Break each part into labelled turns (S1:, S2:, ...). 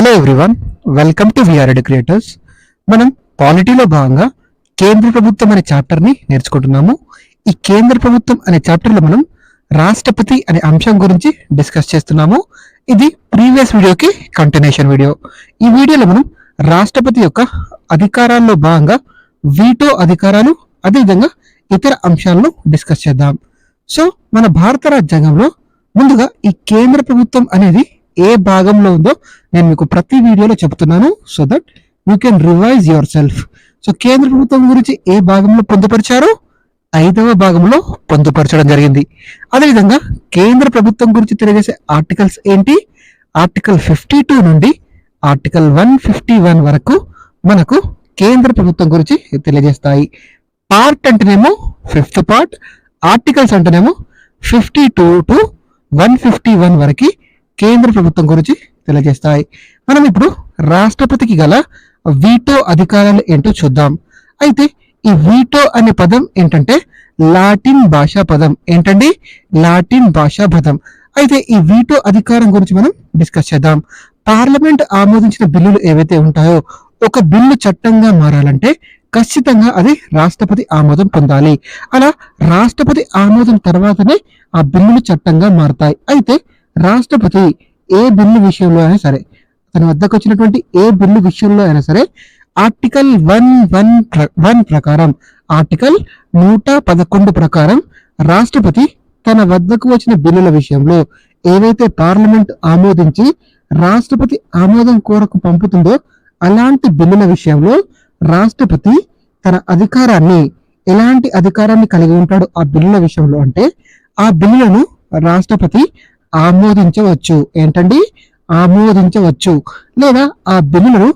S1: Hello everyone, welcome to VR creators. మనం పాలిటీలో భాగంగా కేంద్ర ప్రభుత్వం అనే చాప్టర్ని నేర్చుకుంటున్నాము. ఈ కేంద్ర ప్రభుత్వం అనే చాప్టర్లో మనం రాష్ట్రపతి అనే అంశం గురించి డిస్కస్ చేస్తున్నాము. ఇది ప్రీవియస్ వీడియోకి కంటిన్యూషన్ వీడియో. ఈ వీడియోలో మనం రాష్ట్రపతి యొక్క అధికారాల్లో భాగంగా వీటో అధికారాలు, అదేవిధంగా ఇతర అంశాలను డిస్కస్ చేద్దాం. సో మన భారత రాజ్యాంగంలో ముందుగా ఈ కేంద్ర ప్రభుత్వం అనేది ఏ భాగంలో ఉందో నేను మీకు ప్రతి వీడియోలో చెప్తున్నాను, so that you can revise your self. So కేంద్ర ప్రభుత్వం గురించి ఏ భాగంలో పొందుపరిచారో 5వ భాగంలో పొందుపరచడం జరిగింది. అదేవిధంగా కేంద్ర ప్రభుత్వం గురించి తెలియజేసే ఆర్టికల్స్ ఏంటి? ఆర్టికల్ 52 నుండి ఆర్టికల్ 151 వరకు మనకు కేంద్ర ప్రభుత్వం గురించి తెలియజేస్తాయి. పార్ట్ అంటేనేమో 5th పార్ట్, ఆర్టికల్స్ అంటేనేమో 52 టు 151 వరకు కేంద్ర ప్రభుత్వం గురించి తెలియజేస్తాయి. మనం ఇప్పుడు రాష్ట్రపతికి గల వీటో అధికారాలు ఏంటో చూద్దాం. అయితే ఈ వీటో అనే పదం ఏంటంటే లాటిన్ భాషా పదం. ఏంటండి? లాటిన్ భాషా పదం. అయితే ఈ వీటో అధికారం గురించి మనం డిస్కస్ చేద్దాం. పార్లమెంట్ ఆమోదించిన బిల్లులు ఏవైతే ఉంటాయో, ఒక బిల్లు చట్టంగా మారాలంటే ఖచ్చితంగా అది రాష్ట్రపతి ఆమోదం పొందాలి. అలా రాష్ట్రపతి ఆమోదం తర్వాతనే ఆ బిల్లులు చట్టంగా మారతాయి. అయితే రాష్ట్రపతి ఏ బిల్లు విషయంలో అయినా సరే, తన వద్దకు వచ్చినటువంటి ఏ బిల్లు విషయంలో అయినా సరే, ఆర్టికల్ 111 ప్రకారం, ఆర్టికల్ 111 ప్రకారం రాష్ట్రపతి తన వద్దకు వచ్చిన బిల్లుల విషయంలో ఏవైతే పార్లమెంట్ ఆమోదించి రాష్ట్రపతి ఆమోదం కోరకు పంపుతుందో అలాంటి బిల్లుల విషయంలో రాష్ట్రపతి తన అధికారాన్ని, ఎలాంటి అధికారాన్ని కలిగి ఉంటాడు ఆ బిల్లుల విషయంలో అంటే, ఆ బిల్లులను రాష్ట్రపతి ఆమోదించవచ్చు. ఏంటండి? ఆమోదించవచ్చు. లేదా ఆ బిల్లులను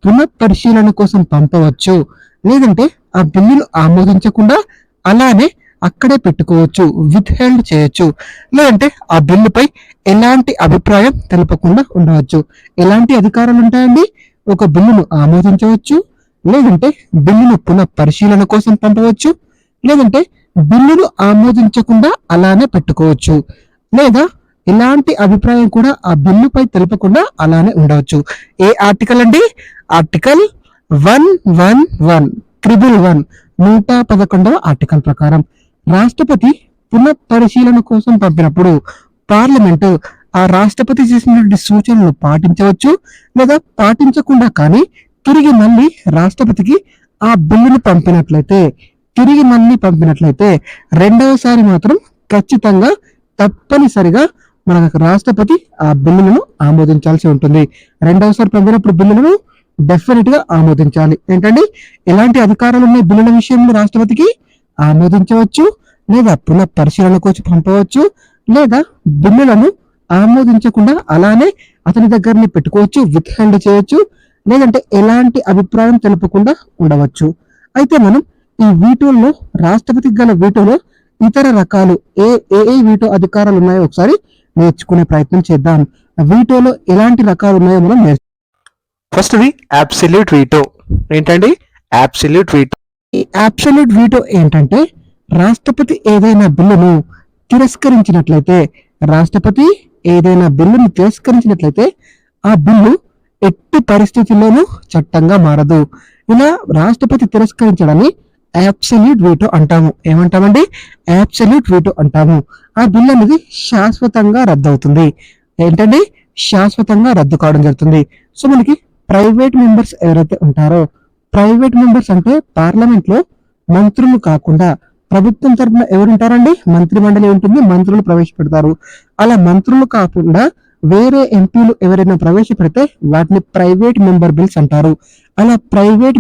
S1: పునఃపరిశీలన కోసం పంపవచ్చు. లేదంటే ఆ బిల్లులు ఆమోదించకుండా అలానే అక్కడే పెట్టుకోవచ్చు, విత్ హెల్డ్ చేయొచ్చు. లేదంటే ఆ బిల్లుపై ఎలాంటి అభిప్రాయం తెలపకుండా ఉండవచ్చు. ఎలాంటి అధికారాలు ఉంటాయండి? ఒక బిల్లును ఆమోదించవచ్చు, లేదంటే బిల్లును పునఃపరిశీలన కోసం పంపవచ్చు, లేదంటే బిల్లును ఆమోదించకుండా అలానే పెట్టుకోవచ్చు, లేదా ఎలాంటి అభిప్రాయం కూడా ఆ బిల్లుపై తెలపకుండా అలానే ఉండవచ్చు. ఏ ఆర్టికల్ అండి? ఆర్టికల్ 111 111వ ఆర్టికల్ ప్రకారం రాష్ట్రపతి పునఃపరిశీలన కోసం పంపినప్పుడు పార్లమెంటు ఆ రాష్ట్రపతి చేసినటువంటి సూచనలు పాటించవచ్చు, లేదా పాటించకుండా కానీ తిరిగి మళ్ళీ రాష్ట్రపతికి ఆ బిల్లును తిరిగి మళ్ళీ పంపినట్లయితే రెండవసారి మాత్రం ఖచ్చితంగా తప్పనిసరిగా మన రాష్ట్రపతి ఆ బిల్లులను ఆమోదించాల్సి ఉంటుంది. రెండవసారి పంపినప్పుడు బిల్లులను డెఫినెట్ గా ఆమోదించాలి. ఏంటండి? ఎలాంటి అధికారాలు ఉన్నాయి బిల్లుల విషయంలో? రాష్ట్రపతికి ఆమోదించవచ్చు, లేదా పునఃపరిశీలన కోసం పంపవచ్చు, లేదా బిల్లులను ఆమోదించకుండా అలానే అతని దగ్గరనే పెట్టుకోవచ్చు, విత్ హెల్డ్ చేయొచ్చు, లేదంటే ఎలాంటి అభిప్రాయం తెలుపకుండా ఉండవచ్చు. అయితే మనం ఈ వీటోల్లో, రాష్ట్రపతికి గల వీటోలో ఇతర రకాలు ఏ వీటో అధికారాలు ఉన్నాయో ఒకసారి నేర్చుకునే ప్రయత్నం చేద్దాం. వీటోలో ఎలాంటి రకాలు ఉన్నాయో మనం
S2: ఫస్ట్ది అబ్సల్యూట్ వీటో. ఏంటండి అబ్సల్యూట్ వీటో?
S1: ఈ అబ్సల్యూట్ వీటో ఏంటంటే, రాష్ట్రపతి ఏదైనా బిల్లును తిరస్కరించినట్లయితే ఆ బిల్లు ఎట్టి పరిస్థితుల్లోనూ చట్టంగా మారదు. ఇలా రాష్ట్రపతి తిరస్కరించడాన్ని అబ్సల్యూట్ వీటో అంటాము. ఏమంటామండి? అబ్సల్యూట్ వీటో అంటాము. ఆ బిల్ అనేది శాశ్వతంగా రద్దు అవుతుంది. ఏంటండి? శాశ్వతంగా రద్దు కావడం జరుగుతుంది. సో మనకి ప్రైవేట్ మెంబర్స్ ఎవరైతే ఉంటారో, ప్రైవేట్ మెంబర్స్ అంటే పార్లమెంట్ లో మంత్రులు కాకుండా ప్రభుత్వం తరఫున ఎవరుంటారండి? మంత్రి మండలి ఉంటుంది, మంత్రులు ప్రవేశపెడతారు. అలా మంత్రులు కాకుండా వేరే ఎంపీలు ఎవరైనా ప్రవేశపెడితే వాటిని ప్రైవేట్ మెంబర్ బిల్స్ అంటారు. అలా ప్రైవేట్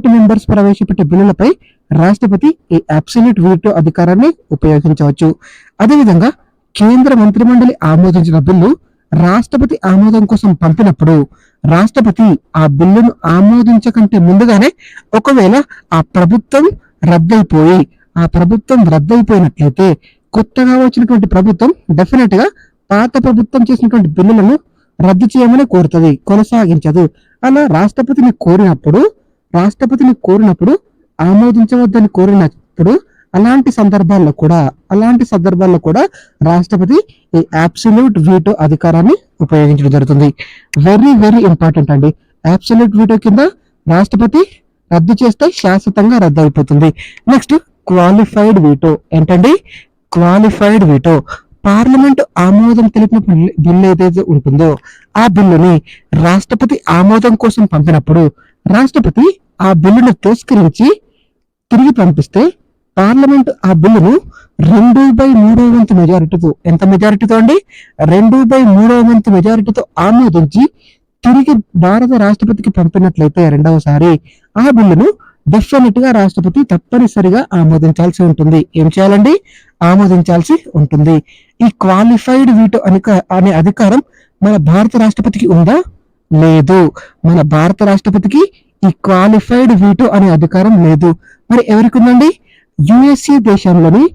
S1: మెంబర్స్ ప్రవేశపెట్టే బిల్లులపై రాష్ట్రపతి ఈ అబ్సల్యూట్ వీటో అధికారాన్ని ఉపయోగించవచ్చు. అదేవిధంగా కేంద్ర మంత్రి మండలి ఆమోదించిన బిల్లు రాష్ట్రపతి ఆమోదం కోసం పంపినప్పుడు రాష్ట్రపతి ఆ బిల్లును ఆమోదించకంటే ముందుగానే, ఒకవేళ ఆ ప్రభుత్వం రద్దయిపోయినట్లయితే కొత్తగా వచ్చినటువంటి ప్రభుత్వం డెఫినెట్ గా పాత ప్రభుత్వం చేసినటువంటి బిల్లులను రద్దు చేయమని కోరుతుంది, కొనసాగించదు. అలా రాష్ట్రపతిని కోరినప్పుడు ఆమోదించవద్దని కోరినప్పుడు అలాంటి సందర్భాల్లో కూడా రాష్ట్రపతి ఈ అబ్సల్యూట్ వీటో అధికారాన్ని ఉపయోగించడం జరుగుతుంది. వెరీ వెరీ ఇంపార్టెంట్ అండి. అబ్సల్యూట్ వీటో కింద రాష్ట్రపతి రద్దు చేస్తే శాశ్వతంగా రద్దు అయిపోతుంది. Next qualified veto. ఏంటండి క్వాలిఫైడ్ వీటో? పార్లమెంట్ ఆమోదం తెలిపిన బిల్లు ఏదైతే ఉంటుందో ఆ బిల్లుని రాష్ట్రపతి ఆమోదం కోసం పంపినప్పుడు రాష్ట్రపతి ఆ బిల్లును తిరస్కరించి తిరిగి పంపిస్తే పార్లమెంట్ ఆ బిల్లును 2/3 మెజారిటీతో, ఎంత మెజారిటీతో అండి? 2/3 మెజారిటీతో ఆమోదించి తిరిగి భారత రాష్ట్రపతికి పంపినట్లయితే రెండవసారి ఆ బిల్లును డెఫినెట్ గా రాష్ట్రపతి తప్పనిసరిగా ఆమోదించాల్సి ఉంటుంది. ఏం చేయాలండి? ఆమోదించాల్సి ఉంటుంది. ఈ క్వాలిఫైడ్ వీటో అనే అధికారం మన భారత రాష్ట్రపతికి ఉందా? లేదు. మన భారత రాష్ట్రపతికి ఈ క్వాలిఫైడ్ వీటో అనే అధికారం లేదు. మరి ఎవరికి ఉందండి? యుఎస్ఏ దేశంలోని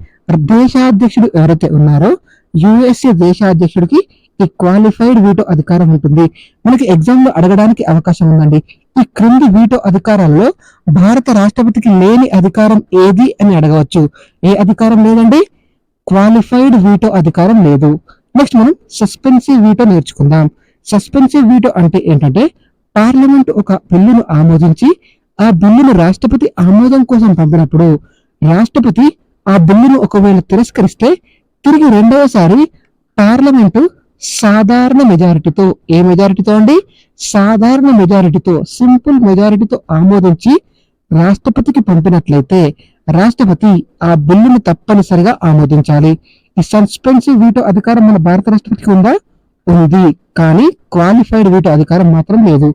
S1: దేశాధ్యక్షుడు ఎవరైతే ఉన్నారో యుఎస్ఏ దేశాధ్యక్షుడికి ఈ క్వాలిఫైడ్ వీటో అధికారం ఉంటుంది. మనకి ఎగ్జామ్ లో అడగడానికి అవకాశం ఉందండి. ఈ క్రింది వీటో అధికారాల్లో భారత రాష్ట్రపతికి లేని అధికారం ఏది అని అడగవచ్చు. ఏ అధికారం లేదండి? క్వాలిఫైడ్ వీటో అధికారం లేదు. నెక్స్ట్ మనం సస్పెన్సివ్ వీటో నేర్చుకుందాం. సస్పెన్సివ్ వీటో అంటే ఏంటంటే పార్లమెంట్ ఒక బిల్లును ఆమోదించి ఆ బిల్లును రాష్ట్రపతి ఆమోదం కోసం పంపినప్పుడు రాష్ట్రపతి ఆ బిల్లును ఒకవేళ తిరస్కరిస్తే తిరిగి రెండవసారి పార్లమెంటు సాధారణ మెజారిటీతో, ఏ మెజారిటీతో అండి? సాధారణ మెజారిటీతో, సింపుల్ మెజారిటీతో ఆమోదించి రాష్ట్రపతికి పంపినట్లయితే రాష్ట్రపతి ఆ బిల్లును తప్పనిసరిగా ఆమోదించాలి. ఈ సస్పెన్సివ్ వీటో అధికారం మన భారత రాష్ట్రపతికి ఉందా? ఉంది. కానీ క్వాలిఫైడ్ వీటో అధికారం మాత్రం లేదు.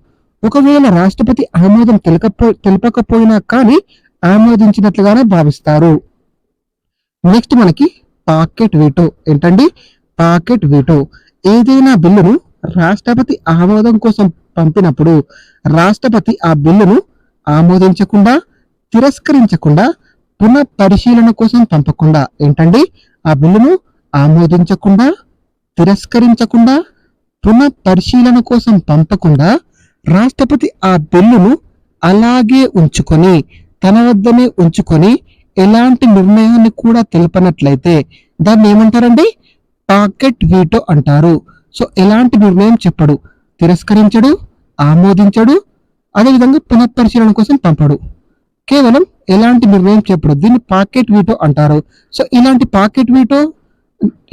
S1: ఒకవేళ రాష్ట్రపతి ఆమోదం తెలపకపోయినా కానీ ఆమోదించినట్లుగానే భావిస్తారు. నెక్స్ట్ మనకి పాకెట్ వీటో. ఏంటండి పాకెట్ వీటో? ఏదైనా బిల్లును రాష్ట్రపతి ఆమోదం కోసం పంపినప్పుడు రాష్ట్రపతి ఆ బిల్లును ఆమోదించకుండా, తిరస్కరించకుండా, పునఃపరిశీలన కోసం పంపకుండా, ఏంటండి ఆ బిల్లును ఆమోదించకుండా, తిరస్కరించకుండా, పునఃపరిశీలన కోసం పంపకుండా రాష్ట్రపతి ఆ బిల్లును అలాగే ఉంచుకొని, తన వద్దనే ఉంచుకొని ఎలాంటి నిర్ణయాన్ని కూడా తెలపనట్లయితే దాన్ని ఏమంటారండి? పాకెట్ వీటో అంటారు. సో ఎలాంటి నిర్ణయం చెప్పడు, తిరస్కరించడు, ఆమోదించడు, అదేవిధంగా పునఃపరిశీలన కోసం పంపడు. కేవలం ఎలాంటి నిర్ణయం చెప్పడు. దీన్ని పాకెట్ వీటో అంటారు. సో ఇలాంటి పాకెట్ వీటో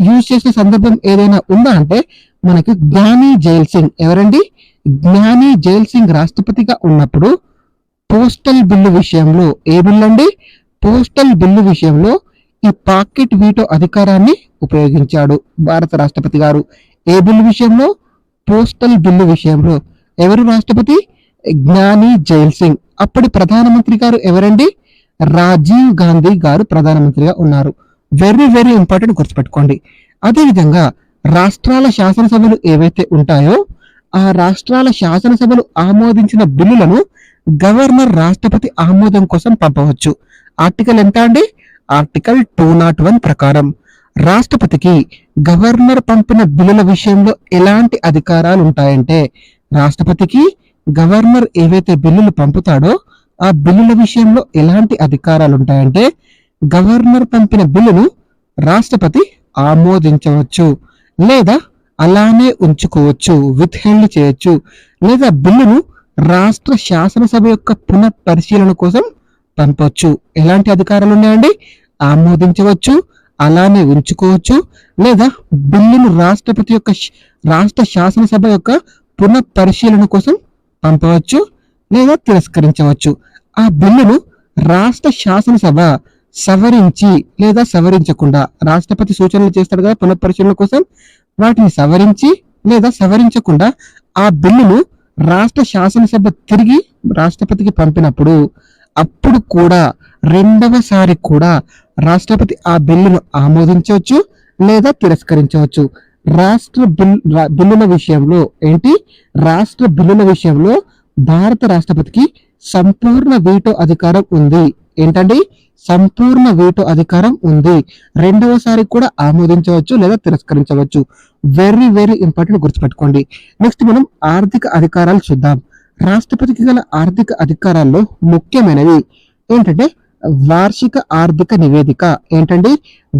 S1: యూజ్ చేసే సందర్భం ఏదైనా ఉందా అంటే మనకి జ్ఞాని జైల్ సింగ్. ఎవరండి? జ్ఞాని జైల్ సింగ్ రాష్ట్రపతిగా ఉన్నప్పుడు పోస్టల్ బిల్లు విషయంలో, ఏ బిల్లు అండి? పోస్టల్ బిల్లు విషయంలో ఈ పాకెట్ వీటో అధికారాన్ని ఉపయోగించాడు భారత రాష్ట్రపతి గారు. ఏ బిల్లు విషయంలో? పోస్టల్ బిల్లు విషయంలో. ఎవరు రాష్ట్రపతి? జ్ఞాని జైల్ సింగ్. అప్పటి ప్రధానమంత్రి గారు ఎవరండి? రాజీవ్ గాంధీ గారు ప్రధానమంత్రిగా ఉన్నారు. వెరీ వెరీ ఇంపార్టెంట్, గుర్తుపెట్టుకోండి. అదేవిధంగా రాష్ట్రాల శాసనసభలు ఏవైతే ఉంటాయో ఆ రాష్ట్రాల శాసనసభలు ఆమోదించిన బిల్లులను గవర్నర్ రాష్ట్రపతి ఆమోదం కోసం పంపవచ్చు. ఆర్టికల్ ఎంత అండి? ఆర్టికల్ 201 ప్రకారం రాష్ట్రపతికి గవర్నర్ పంపిన బిల్లుల విషయంలో ఎలాంటి అధికారాలు ఉంటాయంటే రాష్ట్రపతికి గవర్నర్ ఏవైతే బిల్లులు పంపుతాడో ఆ బిల్లుల విషయంలో ఎలాంటి అధికారాలు ఉంటాయంటే గవర్నర్ పంపిన బిల్లును రాష్ట్రపతి ఆమోదించవచ్చు, లేదా అలానే ఉంచుకోవచ్చు, విత్ హెల్డ్ చేయొచ్చు, లేదా బిల్లును రాష్ట్ర శాసనసభ యొక్క పునఃపరిశీలన కోసం పంపవచ్చు. ఎలాంటి అధికారాలు ఉన్నాయండి? ఆమోదించవచ్చు, అలానే ఉంచుకోవచ్చు, లేదా బిల్లును రాష్ట్ర శాసనసభ యొక్క పునఃపరిశీలన కోసం పంపవచ్చు, లేదా తిరస్కరించవచ్చు. ఆ బిల్లును రాష్ట్ర శాసనసభ సవరించి లేదా సవరించకుండా, రాష్ట్రపతి సూచనలు చేస్తాడు కదా పునఃపరిశీలన కోసం, వాటిని సవరించి లేదా సవరించకుండా ఆ బిల్లును రాష్ట్ర శాసనసభ తిరిగి రాష్ట్రపతికి పంపినప్పుడు అప్పుడు కూడా రెండవసారి కూడా రాష్ట్రపతి ఆ బిల్లును ఆమోదించవచ్చు లేదా తిరస్కరించవచ్చు. బిల్లుల విషయంలో ఏంటి? రాష్ట్ర బిల్లుల విషయంలో భారత రాష్ట్రపతికి సంపూర్ణ వీటో అధికారం ఉంది. ఏంటండి? సంపూర్ణ వీటో అధికారం ఉంది. రెండవసారి కూడా ఆమోదించవచ్చు లేదా తిరస్కరించవచ్చు. వెరీ వెరీ ఇంపార్టెంట్, గుర్తుపెట్టుకోండి. నెక్స్ట్ మనం ఆర్థిక అధికారాలు చూద్దాం. రాష్ట్రపతికి గల ఆర్థిక అధికారాల్లో ముఖ్యమైనవి ఏంటంటే వార్షిక ఆర్థిక నివేదిక. ఏంటండి?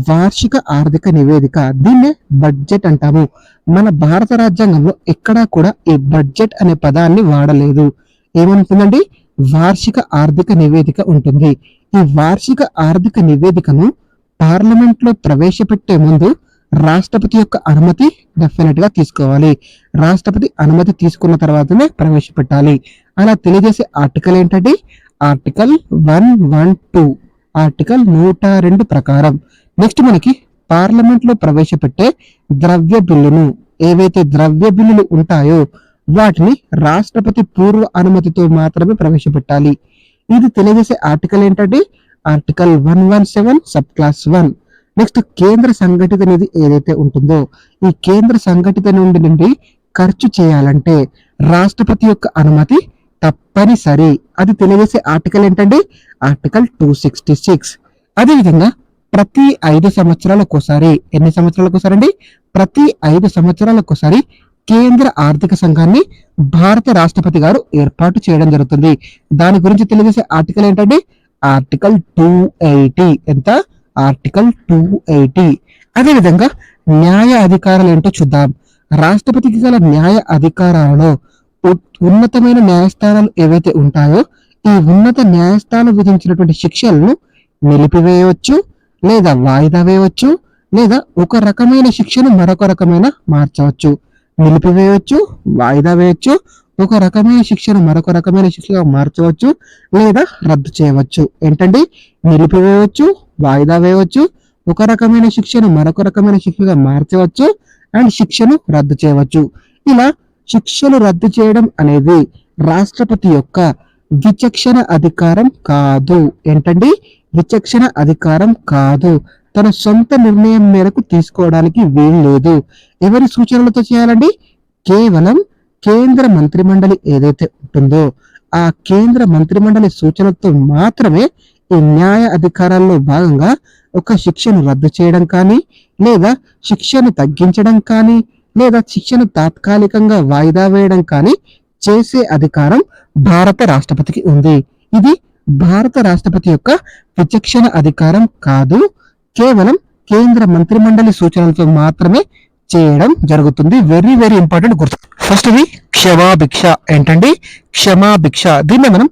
S1: వార్షిక ఆర్థిక నివేదిక. దీన్నే బడ్జెట్ అంటాము. మన భారత రాజ్యాంగంలో ఎక్కడా కూడా ఈ బడ్జెట్ అనే పదాన్ని వాడలేదు. ఏమంటుందండి? వార్షిక ఆర్థిక నివేదిక ఉంటుంది. ఈ వార్షిక ఆర్థిక నివేదికను పార్లమెంట్ లో ప్రవేశపెట్టే ముందు రాష్ట్రపతి యొక్క అనుమతి డెఫినెట్ గా తీసుకోవాలి. రాష్ట్రపతి అనుమతి తీసుకున్న తర్వాతనే ప్రవేశపెట్టాలి. అలా తెలియజేసే ఆర్టికల్ ఏంటంటే ఆర్టికల్ 112, ఆర్టికల్ 102 ప్రకారం. నెక్స్ట్ మనకి పార్లమెంట్ లో ప్రవేశపెట్టే ద్రవ్య బిల్లును, ఏవైతే ద్రవ్య బిల్లులు ఉంటాయో వాటిని రాష్ట్రపతి పూర్వ అనుమతితో మాత్రమే ప్రవేశపెట్టాలి. ఇది తెలియజేసే ఆర్టికల్ ఏంటంటే ఆర్టికల్ 117 సబ్ క్లాస్ 1. నెక్స్ట్ కేంద్ర సంఘటిత నిధి ఏదైతే ఉంటుందో ఈ కేంద్ర సంఘటిత నుండి ఖర్చు చేయాలంటే రాష్ట్రపతి యొక్క అనుమతి తప్పనిసరి. అది తెలియజేసే ఆర్టికల్ ఏంటంటే ఆర్టికల్ 266. అదేవిధంగా ప్రతి 5 సంవత్సరాలకోసారి, ఎన్ని సంవత్సరాలకోసారి అండి? ప్రతి 5 సంవత్సరాలకోసారి కేంద్ర ఆర్థిక సంఘాన్ని భారత రాష్ట్రపతి గారు ఏర్పాటు చేయడం జరుగుతుంది. దాని గురించి తెలియజేసే ఆర్టికల్ ఏంటంటే ఆర్టికల్ 280. ఎంత? ఆర్టికల్ 280. అదేవిధంగా న్యాయ అధికారాలు ఏంటో చూద్దాం. రాష్ట్రపతికి గల న్యాయ అధికారాలలో ఉన్నతమైన న్యాయస్థానాలు ఏవైతే ఉంటాయో ఈ ఉన్నత న్యాయస్థానం విధించినటువంటి శిక్షలను నిలిపివేయవచ్చు, లేదా వాయిదా వేయవచ్చు, లేదా ఒక రకమైన శిక్షను మరొక రకమైన మార్చవచ్చు. నిలిపివేయవచ్చు, వాయిదా వేయవచ్చు, ఒక రకమైన శిక్షను మరొక రకమైన శిక్షగా మార్చవచ్చు, లేదా రద్దు చేయవచ్చు. ఏంటండి? నిలిపివేయవచ్చు, వాయిదా వేయవచ్చు, ఒక రకమైన శిక్షను మరొక రకమైన శిక్షగా మార్చవచ్చు, అండ్ శిక్షను రద్దు చేయవచ్చు. ఇలా శిక్షలు రద్దు చేయడం అనేది రాష్ట్రపతి యొక్క విచక్షణ అధికారం కాదు. ఏంటండి? విచక్షణ అధికారం కాదు. తన సొంత నిర్ణయం మేరకు తీసుకోవడానికి వీలు లేదు. ఎవరి సూచనలతో చేయాలండి? కేవలం కేంద్ర మంత్రిమండలి ఏదైతే ఉంటుందో ఆ కేంద్ర మంత్రిమండలి సూచనలతో మాత్రమే ఈ న్యాయ అధికారాల్లో భాగంగా ఒక శిక్షను రద్దు చేయడం కానీ, లేదా శిక్షను తగ్గించడం కానీ, లేదా శిక్షను తాత్కాలికంగా వాయిదా వేయడం కానీ చేసే అధికారం భారత రాష్ట్రపతికి ఉంది. ఇది భారత రాష్ట్రపతి యొక్క విచక్షణ అధికారం కాదు. కేవలం కేంద్ర మంత్రిమండలి సూచనలతో మాత్రమే చేయడం జరుగుతుంది. వెరీ వెరీ ఇంపార్టెంట్ గుర్తు. ఫస్ట్ ఇది క్షమాభిక్ష. ఏంటండి? క్షమాభిక్ష. దీన్ని మనం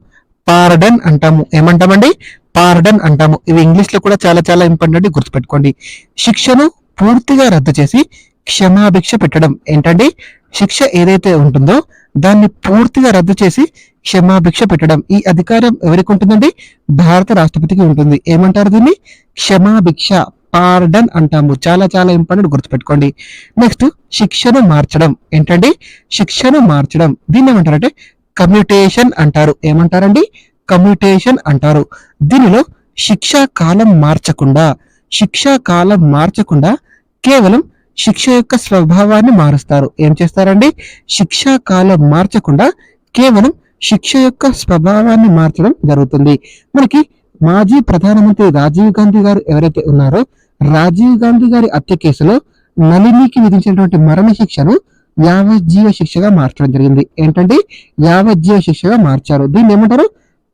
S1: పార్డన్ అంటాము. ఏమంటామండి? పార్డన్ అంటాము. ఇవి ఇంగ్లీష్ లో కూడా చాలా చాలా ఇంపార్టెంట్, గుర్తుపెట్టుకోండి. శిక్షను పూర్తిగా రద్దు చేసి క్షమాభిక్ష పెట్టడం. ఏంటండి? శిక్ష ఏదైతే ఉంటుందో దాన్ని పూర్తిగా రద్దు చేసి క్షమాభిక్ష పెట్టడం. ఈ అధికారం ఎవరికి ఉంటుందండి? భారత రాష్ట్రపతికి ఉంటుంది. ఏమంటారు దీన్ని? క్షమాభిక్ష, పార్డన్ అంటాము. చాలా చాలా ఇంపార్టెంట్, గుర్తుపెట్టుకోండి. నెక్స్ట్ శిక్షను మార్చడం. ఏంటండి? శిక్షను మార్చడం. దీన్ని ఏమంటారంటే కమ్యూటేషన్ అంటారు. ఏమంటారండి? కమ్యూటేషన్ అంటారు. దీనిలో శిక్షా కాలం మార్చకుండా కేవలం శిక్ష యొక్క స్వభావాన్ని మారుస్తారు. ఏం చేస్తారండి? శిక్షా కాలం మార్చకుండా కేవలం శిక్ష యొక్క స్వభావాన్ని మార్చడం జరుగుతుంది. మనకి మాజీ ప్రధానమంత్రి రాజీవ్ గాంధీ గారు ఎవరైతే ఉన్నారో రాజీవ్ గాంధీ గారి హత్య కేసులో నళినికి విధించినటువంటి మరణ శిక్షను యావజ్జీవ శిక్షగా మార్చడం జరిగింది. ఏంటంటే యావజ్జీవ శిక్షగా మార్చారు. దీన్ని ఏమంటారు?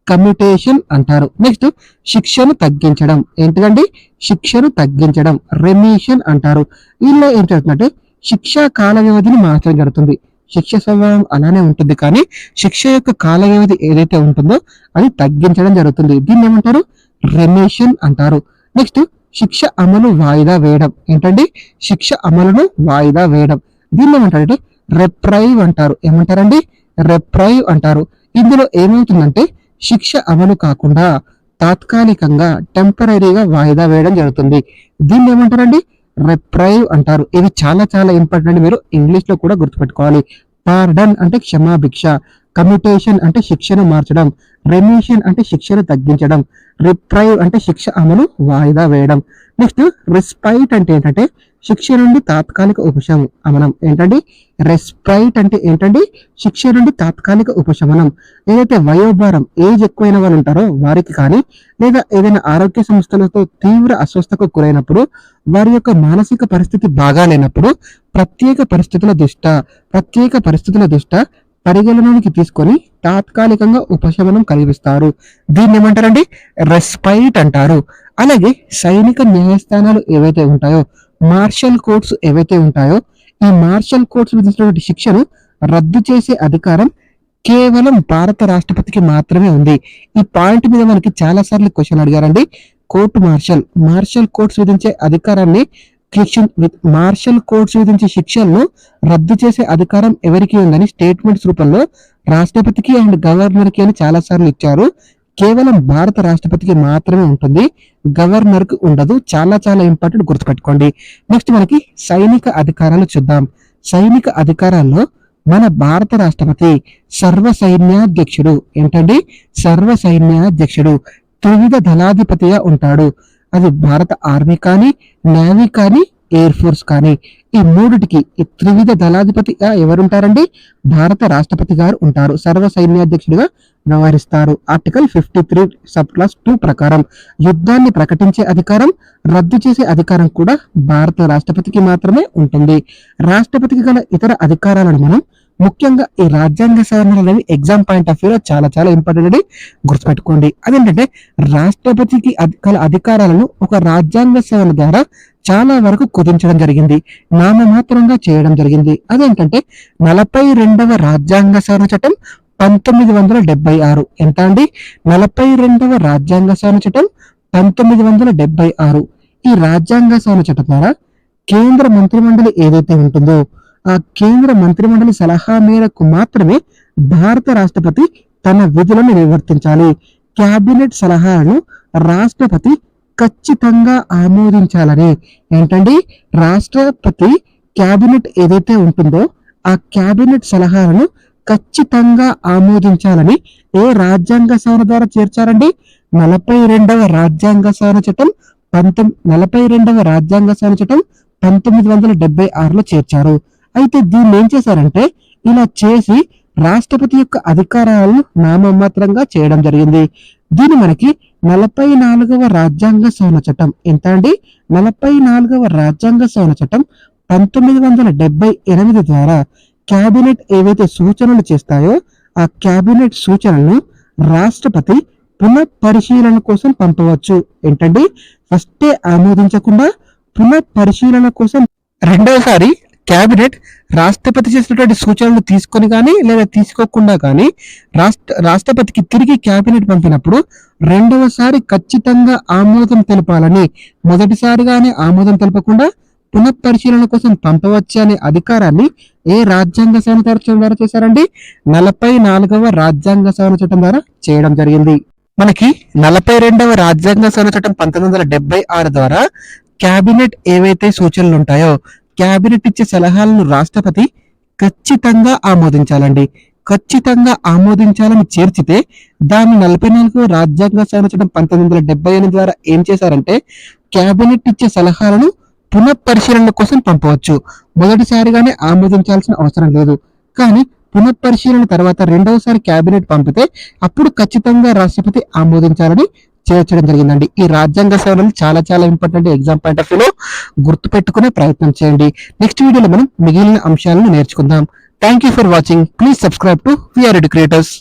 S1: కమ్యూటేషన్ అంటారు. నెక్స్ట్ శిక్షను తగ్గించడం. ఏంటిదండి? శిక్షను తగ్గించడం, రెమిషన్ అంటారు. వీళ్ళు ఏం చేస్తుందంటే శిక్షా కాల వ్యవధిని మార్చడం జరుగుతుంది. శిక్ష స్వభావం అలానే ఉంటుంది, కానీ శిక్ష యొక్క కాల వ్యవధి ఏదైతే ఉంటుందో అది తగ్గించడం జరుగుతుంది. దీన్ని ఏమంటారు? రెమిషన్ అంటారు. నెక్స్ట్ శిక్ష అమలు వాయిదా వేయడం. ఏంటండి? శిక్ష అమలును వాయిదా వేయడం. దీన్ని ఏమంటారంటే రెప్రైవ్ అంటారు. ఏమంటారండి? రెప్రైవ్ అంటారు. ఇందులో ఏమవుతుందంటే శిక్ష అమలు కాకుండా తాత్కాలికంగా టెంపరీగా వాయిదా వేయడం జరుగుతుంది. దీన్ని ఏమంటారండి? రెప్రైవ్ అంటారు. ఇవి చాలా చాలా ఇంపార్టెంట్, మీరు ఇంగ్లీష్ లో కూడా గుర్తుపెట్టుకోవాలి. పార్డన్ అంటే క్షమాభిక్ష, కమ్యూటేషన్ అంటే శిక్షను మార్చడం, రెమిషన్ అంటే శిక్షను తగ్గించడం, రిప్రైవ్ అంటే శిక్ష అమలు వాయిదా వేయడం. నెక్స్ట్ రెస్పైట్ అంటే ఏంటంటే శిక్ష నుండి తాత్కాలిక ఉపశమనం. ఏంటండి? రెస్పైట్ అంటే ఏంటండి? శిక్ష నుండి తాత్కాలిక ఉపశమనం. ఏదైతే వయోభారం, ఏజ్ ఎక్కువైన వాళ్ళు ఉంటారో వారికి కానీ, లేదా ఏదైనా ఆరోగ్య సంస్థలతో తీవ్ర అస్వస్థకు గురైనప్పుడు, వారి యొక్క మానసిక పరిస్థితి బాగాలేనప్పుడు ప్రత్యేక పరిస్థితుల దృష్ట్యా పరిగణలోనికి తీసుకొని తాత్కాలికంగా ఉపశమనం కలిగిస్తారు. దీన్ని ఏమంటారండి? రెస్పైట్ అంటారు. అలాగే సైనిక న్యాయస్థానాలు ఏవైతే ఉంటాయో, మార్షల్ కోర్ట్స్ ఏవైతే ఉంటాయో, ఈ మార్షల్ కోర్ట్స్ విధించినటువంటి శిక్షను రద్దు చేసే అధికారం కేవలం భారత రాష్ట్రపతికి మాత్రమే ఉంది. ఈ పాయింట్ మీద మనకి చాలా సార్లు క్వశ్చన్ అడిగారండి. మార్షల్ కోర్ట్స్ విధించే అధికారాన్ని మార్షల్ కోర్ట్స్ విధించే శిక్షలను రద్దు చేసే అధికారం ఎవరికి ఉందని స్టేట్మెంట్స్ రూపంలో రాష్ట్రపతికి అండ్ గవర్నర్ కి అని చాలా సార్లు ఇచ్చారు. కేవలం భారత రాష్ట్రపతికి మాత్రమే ఉంటుంది, గవర్నర్ కు ఉండదు. చాలా చాలా ఇంపార్టెంట్, గుర్తుపెట్టుకోండి. నెక్స్ట్ మనకి సైనిక అధికారాలు చూద్దాం. సైనిక అధికారాల్లో మన భారత రాష్ట్రపతి సర్వ సైన్యాధ్యక్షుడు. ఏంటండి? సర్వ సైన్యాధ్యక్షుడు త్రివిధ దళాధిపతిగా ఉంటాడు. అది భారత ఆర్మీ కానీ, నేవీ కానీ, ఎయిర్ ఫోర్స్ కానీ, ఈ మూడిటికి ఈ త్రివిధ దళాధిపతిగా ఎవరుంటారండి? భారత రాష్ట్రపతి గారు ఉంటారు. సర్వ సైన్యాధ్యక్షుడిగా వ్యవహరిస్తారు. ఆర్టికల్ 53 సబ్ క్లాస్ 2 ప్రకారం యుద్ధాన్ని ప్రకటించే అధికారం, రద్దు చేసే అధికారం కూడా భారత రాష్ట్రపతికి మాత్రమే ఉంటుంది. రాష్ట్రపతికి గల ఇతర అధికారాలను మనం ముఖ్యంగా ఈ రాజ్యాంగ సవరణలు అనేవి ఎగ్జామ్ పాయింట్ ఆఫ్ వ్యూలో చాలా చాలా ఇంపార్టెంట్ అని గుర్తుపెట్టుకోండి. అదేంటంటే రాష్ట్రపతికి గల అధికారాలను ఒక రాజ్యాంగ సవరణ ద్వారా చాలా వరకు కుదించడం జరిగింది, నామమాత్రంగా చేయడం జరిగింది. అదేంటంటే 42వ రాజ్యాంగ సవరణ చట్టం 1976. ఎంత అండి? 42వ రాజ్యాంగ సవరణ చట్టం 1976. ఈ రాజ్యాంగ సవరణ చట్టం ద్వారా కేంద్ర మంత్రిమండలి ఏదైతే ఉంటుందో ఆ కేంద్ర మంత్రిమండలి సలహా మేరకు మాత్రమే భారత రాష్ట్రపతి తన విధులను నిర్వర్తించాలి. క్యాబినెట్ సలహాలను రాష్ట్రపతి ఖచ్చితంగా ఆమోదించాలని. ఏంటండి? రాష్ట్రపతి క్యాబినెట్ ఏదైతే ఉంటుందో ఆ క్యాబినెట్ సలహాలను ఖచ్చితంగా ఆమోదించాలని ఏ రాజ్యాంగ సవరణ ద్వారా చేర్చారండి? 42వ రాజ్యాంగ సవరణ చట్టం 42వ రాజ్యాంగ సవరణ చట్టం 1976లో చేర్చారు. అయితే దీన్ని ఏం చేశారంటే ఇలా చేసి రాష్ట్రపతి యొక్క అధికారాలను నామమాత్రంగా చేయడం జరిగింది. దీని మనకి 44వ రాజ్యాంగ సవరణ చట్టం. ఎంత అండి? 44వ రాజ్యాంగ సవరణ చట్టం 1978 ద్వారా క్యాబినెట్ ఏవైతే సూచనలు చేస్తాయో ఆ క్యాబినెట్ సూచనలను రాష్ట్రపతి పునఃపరిశీలన కోసం పంపవచ్చు. ఏంటండి? ఫస్టే ఆమోదించకుండా పునఃపరిశీలన కోసం రెండోసారి క్యాబినెట్ రాష్ట్రపతి చేసినటువంటి సూచనలు తీసుకొని కానీ లేదా తీసుకోకుండా కానీ రాష్ట్రపతికి తిరిగి క్యాబినెట్ పంపినప్పుడు రెండవసారి ఖచ్చితంగా ఆమోదం తెలపాలని, మొదటిసారిగానే ఆమోదం తెలపకుండా పునఃపరిశీలన కోసం పంపవచ్చు అనే అధికారాన్ని ఏ రాజ్యాంగ సవరణ చట్టం ద్వారా చేశారండి? 44వ రాజ్యాంగ సవరణ చట్టం ద్వారా చేయడం జరిగింది. మనకి 42వ రాజ్యాంగ సవరణ చట్టం 1976 ద్వారా క్యాబినెట్ ఏవైతే సూచనలు ఉంటాయో క్యాబినెట్ ఇచ్చే సలహాలను రాష్ట్రపతి ఖచ్చితంగా ఆమోదించాలండి. ఖచ్చితంగా ఆమోదించాలని చేర్చితే దాన్ని 44వ రాజ్యాంగ సవరణ చట్టం 1978 ద్వారా ఏం చేశారంటే క్యాబినెట్ ఇచ్చే సలహాలను పునఃపరిశీలన కోసం పంపవచ్చు. మొదటిసారిగానే ఆమోదించాల్సిన అవసరం లేదు. కానీ పునఃపరిశీలన తర్వాత రెండవసారి క్యాబినెట్ పంపితే అప్పుడు ఖచ్చితంగా రాష్ట్రపతి ఆమోదించాలని చేర్చడం జరిగిందండి. ఈ రాజ్యాంగ సవరణలు చాలా చాలా ఇంపార్టెంట్, ఎగ్జామ్ పాయింట్ ఆఫ్ వ్యూలో గుర్తుపెట్టుకునే ప్రయత్నం చేయండి. నెక్స్ట్ వీడియోలో మనం మిగిలిన అంశాలను నేర్చుకుందాం. Thank you for watching. Please subscribe to VR educators.